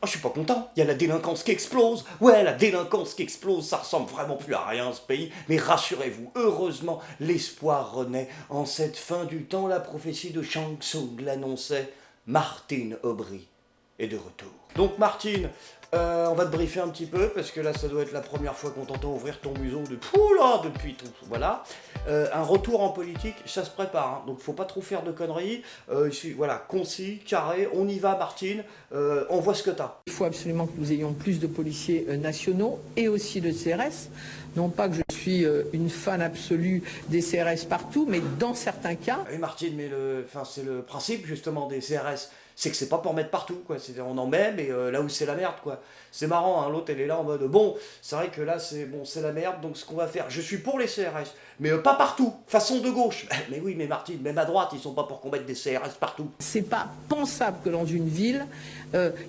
je suis pas content, il y a la délinquance qui explose. Ouais, la délinquance qui explose, ça ressemble vraiment plus à rien ce pays. Mais rassurez-vous, heureusement, l'espoir renaît. En cette fin du temps, la prophétie de Shang Tsung l'annonçait. Martine Aubry est de retour. Donc Martine, on va te briefer un petit peu, parce que là, ça doit être la première fois qu'on t'entend ouvrir ton museau depuis tout. Voilà. Un retour en politique, ça se prépare, hein, donc faut pas trop faire de conneries. Voilà, concis, carré, on y va Martine, on voit ce que t'as. Il faut absolument que nous ayons plus de policiers nationaux et aussi de CRS. Non pas que je suis une fan absolue des CRS partout, mais dans certains cas... Oui Martine, mais c'est le principe justement des CRS, c'est que c'est pas pour mettre partout, quoi. On en met, mais là où c'est la merde, quoi. C'est marrant, hein, l'autre elle est là en mode, bon, c'est vrai que là c'est la merde, donc ce qu'on va faire, je suis pour les CRS, mais pas partout, façon de gauche. Mais oui, mais Martine, même à droite, ils sont pas pour combattre des CRS partout. C'est pas pensable que dans une ville,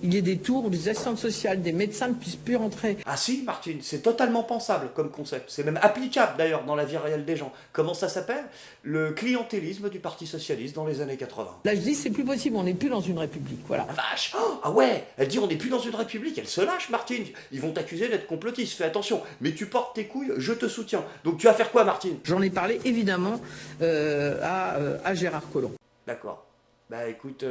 il y ait des tours où des assistantes sociales, des médecins ne puissent plus rentrer. Ah si, Martine, c'est totalement pensable comme concept. C'est même applicable d'ailleurs dans la vie réelle des gens. Comment ça s'appelle? Le clientélisme du Parti Socialiste dans les années 80. Là je dis c'est plus possible, on n'est plus dans une république, voilà. La vache! Oh, ah ouais! Elle dit on n'est plus dans une république, elle se lâche Martine. Ils vont t'accuser d'être complotiste, fais attention. Mais tu portes tes couilles, je te soutiens. Donc tu vas faire quoi Martine? J'en ai parlé évidemment à Gérard Collomb. D'accord. Bah écoute,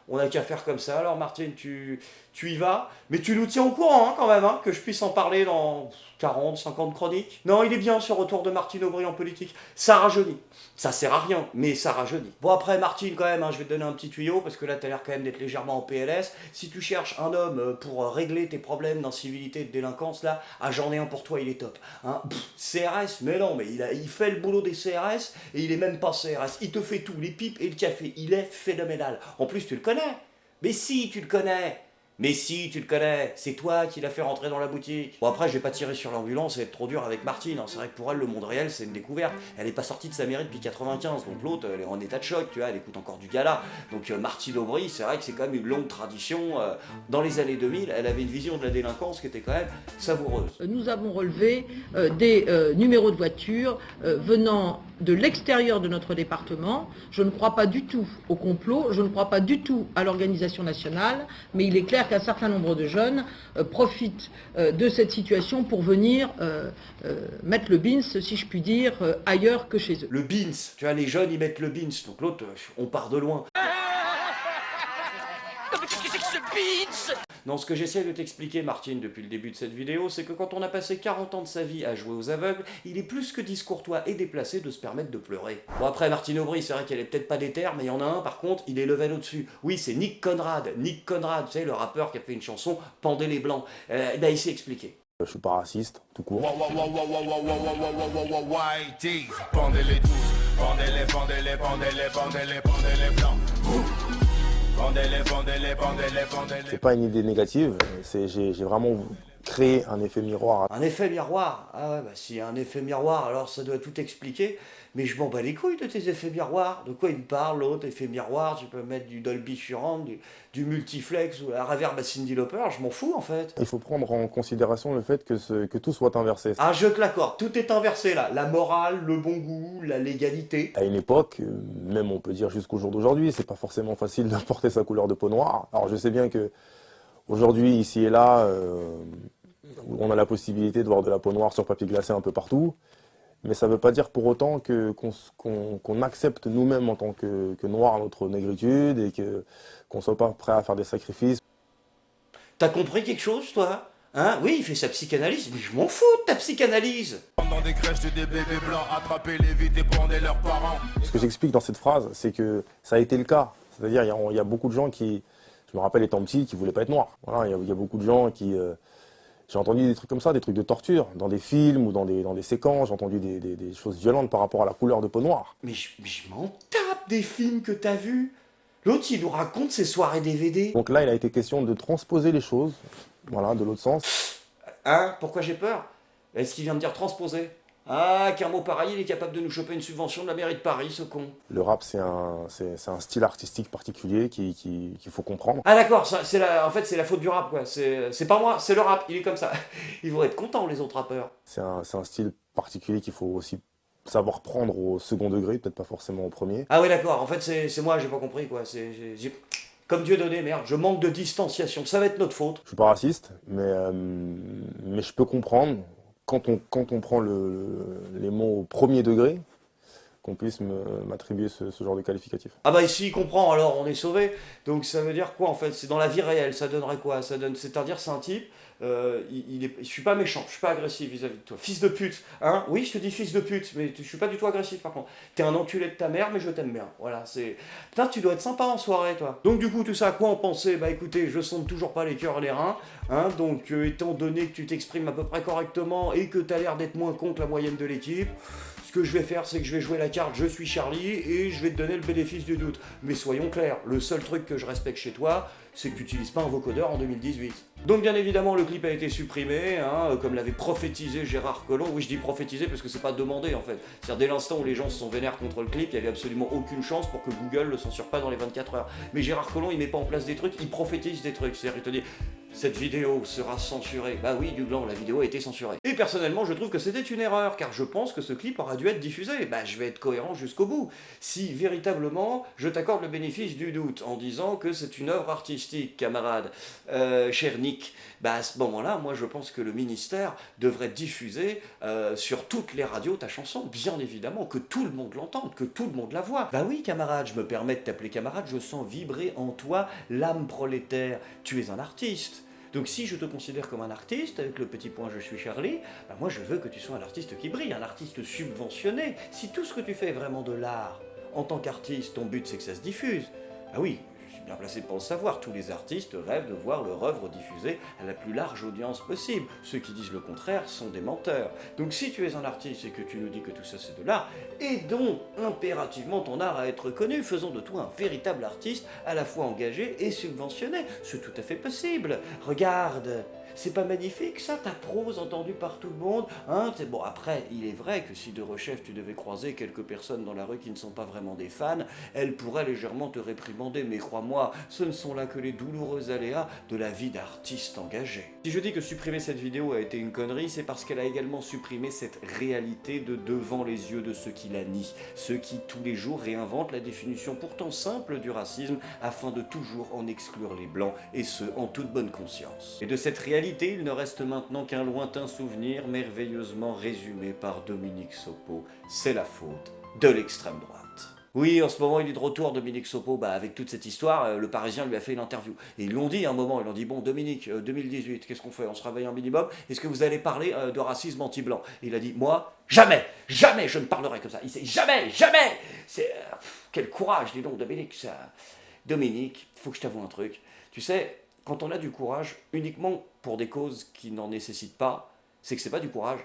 on n'a qu'à faire comme ça. Alors Martine, tu y vas, mais tu nous tiens au courant hein, quand même, hein, que je puisse en parler dans 40, 50 chroniques. Non, il est bien ce retour de Martine Aubry en politique. Ça rajeunit. Ça sert à rien, mais ça rajeunit. Bon après Martine quand même, hein, je vais te donner un petit tuyau, parce que là t'as l'air quand même d'être légèrement en PLS. Si tu cherches un homme pour régler tes problèmes d'incivilité et de délinquance, là, ah j'en ai un pour toi, il est top. Hein. CRS, mais non, mais il fait le boulot des CRS, et il est même pas CRS. Il te fait tout, les pipes et le café. Il est phénoménal. En plus tu le connais. Mais si, tu le connais. Mais si, tu le connais, c'est toi qui l'as fait rentrer dans la boutique. Bon après, je vais pas tirer sur l'ambulance et être trop dur avec Martine, hein. C'est vrai que pour elle, le monde réel, c'est une découverte. Elle est pas sortie de sa mairie depuis 95, donc l'autre, elle est en état de choc, tu vois, elle écoute encore du gala. Donc Martine Aubry, c'est vrai que c'est quand même une longue tradition. Dans les années 2000, elle avait une vision de la délinquance qui était quand même savoureuse. Nous avons relevé des numéros de voitures venant de l'extérieur de notre département. Je ne crois pas du tout au complot, je ne crois pas du tout à l'organisation nationale, mais il est clair qu'un certain nombre de jeunes profitent de cette situation pour venir mettre le bins, si je puis dire, ailleurs que chez eux. Le bins, tu vois, les jeunes ils mettent le bins, donc l'autre, on part de loin. Qu'est-ce que c'est que ce bins? Non, ce que j'essaie de t'expliquer, Martine, depuis le début de cette vidéo, c'est que quand on a passé 40 ans de sa vie à jouer aux aveugles, il est plus que discourtois et déplacé de se permettre de pleurer. Bon après, Martine Aubry, c'est vrai qu'elle est peut-être pas déterre, mais il y en a un, par contre, il est level au-dessus. Oui, c'est Nick Conrad, tu sais, le rappeur qui a fait une chanson « Pendez les blancs ». Il s'est expliqué. Je suis pas raciste, tout court. Pendez-les tous, pendez-les blancs. C'est pas une idée négative, j'ai vraiment créé un effet miroir. Un effet miroir? Ah ouais, bah s'il y a un effet miroir, alors ça doit tout expliquer. Mais je m'en bats les couilles de tes effets miroirs. De quoi il me parle, l'autre effet miroir? Tu peux mettre du Dolby Surround, du multiflex ou la reverb à Cyndi Lauper, je m'en fous en fait. Il faut prendre en considération le fait que tout soit inversé. Ah, je te l'accorde, tout est inversé là. La morale, le bon goût, la légalité. À une époque, même on peut dire jusqu'au jour d'aujourd'hui, c'est pas forcément facile de porter sa couleur de peau noire. Alors je sais bien que aujourd'hui, ici et là, on a la possibilité de voir de la peau noire sur papier glacé un peu partout. Mais ça ne veut pas dire pour autant qu'on accepte nous-mêmes en tant que noirs notre négritude et qu'on ne soit pas prêt à faire des sacrifices. T'as compris quelque chose, toi? Hein? Oui, il fait sa psychanalyse, mais je m'en fous de ta psychanalyse! Dans des crèches de des bébés blancs, attrapez les vides et pendez leurs parents. Ce que j'explique dans cette phrase, c'est que ça a été le cas. C'est-à-dire il y a beaucoup de gens qui, je me rappelle étant petit, qui ne voulaient pas être noirs. Voilà, il y a beaucoup de gens qui... J'ai entendu des trucs comme ça, des trucs de torture, dans des films ou dans des séquences. J'ai entendu des choses violentes par rapport à la couleur de peau noire. Mais je m'en tape des films que t'as vus. L'autre, il nous raconte ses soirées DVD. Donc là, il a été question de transposer les choses, voilà, de l'autre sens. Hein? Pourquoi j'ai peur? Est-ce qu'il vient de dire transposer? Ah, qu'un mot pareil, il est capable de nous choper une subvention de la mairie de Paris, ce con. Le rap, c'est un style artistique particulier qu'il faut comprendre. Ah d'accord, en fait c'est la faute du rap, quoi. C'est pas moi, c'est le rap, il est comme ça. Ils vont être contents, les autres rappeurs. C'est un style particulier qu'il faut aussi savoir prendre au second degré, peut-être pas forcément au premier. Ah ouais d'accord, en fait c'est moi, j'ai pas compris, quoi. Comme Dieu donné, merde, je manque de distanciation, ça va être notre faute. Je suis pas raciste, mais je peux comprendre, quand on prend les mots au premier degré, qu'on puisse m'attribuer ce genre de qualificatif. Ah bah ici il comprend, alors on est sauvé. Donc ça veut dire quoi en fait? C'est dans la vie réelle, ça donnerait quoi? C'est-à-dire c'est un type, je suis pas méchant, je suis pas agressif vis-à-vis de toi. Fils de pute, hein? Oui, je te dis fils de pute, mais je suis pas du tout agressif par contre. T'es un enculé de ta mère, mais je t'aime bien. Voilà, c'est... Putain, tu dois être sympa en soirée, toi. Donc du coup, tout ça, à quoi en penser? Bah écoutez, je sonde toujours pas les cœurs et les reins, hein? Donc étant donné que tu t'exprimes à peu près correctement et que t'as l'air d'être moins con que la moyenne de l'équipe, ce que je vais faire, c'est que je vais jouer la carte je suis Charlie et je vais te donner le bénéfice du doute. Mais soyons clairs, le seul truc que je respecte chez toi, c'est que tu n'utilises pas un vocodeur en 2018. Donc bien évidemment, le clip a été supprimé, hein, comme l'avait prophétisé Gérard Collomb. Oui, je dis prophétisé parce que c'est pas demandé en fait. C'est-à-dire dès l'instant où les gens se sont vénères contre le clip, il y avait absolument aucune chance pour que Google le censure pas dans les 24 heures. Mais Gérard Collomb, il met pas en place des trucs, il prophétise des trucs. C'est-à-dire, il te dit... Cette vidéo sera censurée. Bah oui, du blanc, la vidéo a été censurée. Et personnellement, je trouve que c'était une erreur, car je pense que ce clip aurait dû être diffusé. Bah je vais être cohérent jusqu'au bout. Si véritablement, je t'accorde le bénéfice du doute en disant que c'est une œuvre artistique, camarade, cher Nick, bah à ce moment-là, moi je pense que le ministère devrait diffuser sur toutes les radios ta chanson, bien évidemment, que tout le monde l'entende, que tout le monde la voit. Bah oui, camarade, je me permets de t'appeler camarade, je sens vibrer en toi l'âme prolétaire. Tu es un artiste. Donc si je te considère comme un artiste, avec le petit point je suis Charlie, bah moi je veux que tu sois un artiste qui brille, un artiste subventionné. Si tout ce que tu fais est vraiment de l'art, en tant qu'artiste, ton but c'est que ça se diffuse, ah oui, je suis bien placé pour le savoir, tous les artistes rêvent de voir leur œuvre diffusée à la plus large audience possible. Ceux qui disent le contraire sont des menteurs. Donc si tu es un artiste et que tu nous dis que tout ça c'est de l'art, aidons impérativement ton art à être connu, faisons de toi un véritable artiste, à la fois engagé et subventionné. C'est tout à fait possible. Regarde, c'est pas magnifique ça, ta prose entendue par tout le monde, hein? Bon, après, il est vrai que si de rechef tu devais croiser quelques personnes dans la rue qui ne sont pas vraiment des fans, elles pourraient légèrement te réprimander, mais crois-moi, ce ne sont là que les douloureux aléas de la vie d'artiste engagé. Si je dis que supprimer cette vidéo a été une connerie, c'est parce qu'elle a également supprimé cette réalité de devant les yeux de ceux qui la nient, ceux qui tous les jours réinventent la définition pourtant simple du racisme afin de toujours en exclure les blancs, et ce, en toute bonne conscience. Et de cette réalité, il ne reste maintenant qu'un lointain souvenir merveilleusement résumé par Dominique Sopo. C'est la faute de l'extrême droite. Oui, en ce moment, il est de retour, Dominique Sopo, avec toute cette histoire, le Parisien lui a fait une interview. Et ils l'ont dit à un moment, ils l'ont dit, bon, Dominique, 2018, qu'est-ce qu'on fait? On se réveille un minimum? Est-ce que vous allez parler de racisme anti-blanc? Et il a dit, moi, jamais, jamais je ne parlerai comme ça. Il sait, jamais, jamais. C'est quel courage, dis donc, Dominique, ça. Dominique, faut que je t'avoue un truc. Tu sais, quand on a du courage uniquement pour des causes qui n'en nécessitent pas, c'est que c'est pas du courage,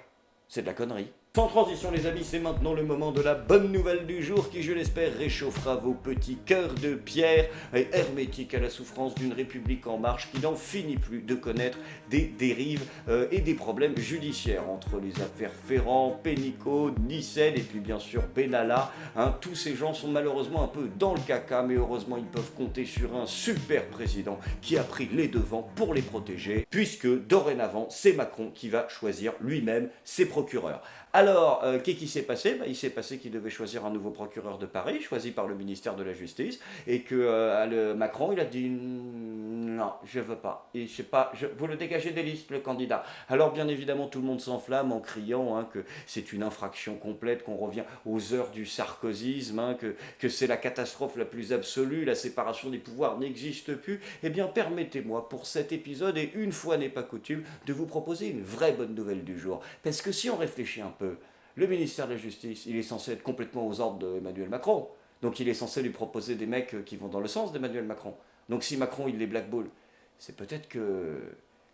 c'est de la connerie. Sans transition les amis, c'est maintenant le moment de la bonne nouvelle du jour qui, je l'espère, réchauffera vos petits cœurs de pierre et hermétiques à la souffrance d'une République en marche qui n'en finit plus de connaître des dérives et des problèmes judiciaires entre les affaires Ferrand, Pénicaud, Nyssen et puis bien sûr Benalla. Hein, tous ces gens sont malheureusement un peu dans le caca, mais heureusement ils peuvent compter sur un super président qui a pris les devants pour les protéger, puisque dorénavant c'est Macron qui va choisir lui-même ses procureurs. Alors, qu'est-ce qui s'est passé? Il s'est passé qu'il devait choisir un nouveau procureur de Paris, choisi par le ministère de la Justice, et que Macron, il a dit non, je veux pas. Et je sais pas, vous le dégagez des listes, le candidat. Alors, bien évidemment, tout le monde s'enflamme en criant que c'est une infraction complète, qu'on revient aux heures du sarkozysme, que c'est la catastrophe la plus absolue, la séparation des pouvoirs n'existe plus. Eh bien, permettez-moi, pour cet épisode, et une fois n'est pas coutume, de vous proposer une vraie bonne nouvelle du jour. Parce que si on réfléchit un peu, le ministère de la Justice, il est censé être complètement aux ordres d'Emmanuel Macron. Donc il est censé lui proposer des mecs qui vont dans le sens d'Emmanuel Macron. Donc si Macron, il les blackball, c'est peut-être que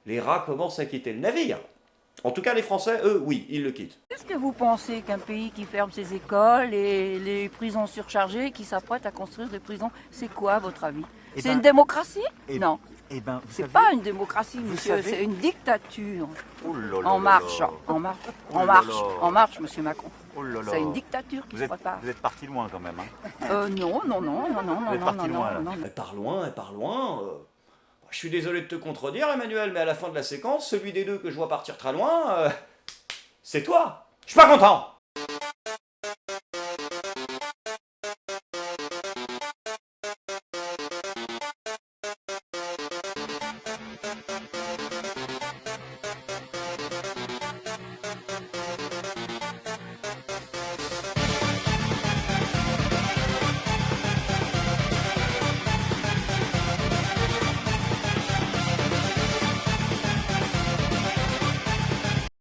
les rats commencent à quitter le navire. En tout cas, les Français, eux, oui, ils le quittent. Qu'est-ce que vous pensez qu'un pays qui ferme ses écoles et les prisons surchargées, qui s'apprête à construire des prisons, c'est quoi à votre avis? C'est une démocratie? Non. C'est pas une démocratie, monsieur, c'est une dictature. En marche, en marche, monsieur Macron. C'est une dictature qui se prépare. Vous êtes parti loin quand même. Non. Elle part loin. Je suis désolé de te contredire, Emmanuel, mais à la fin de la séquence, celui des deux que je vois partir très loin, c'est toi. Je suis pas content.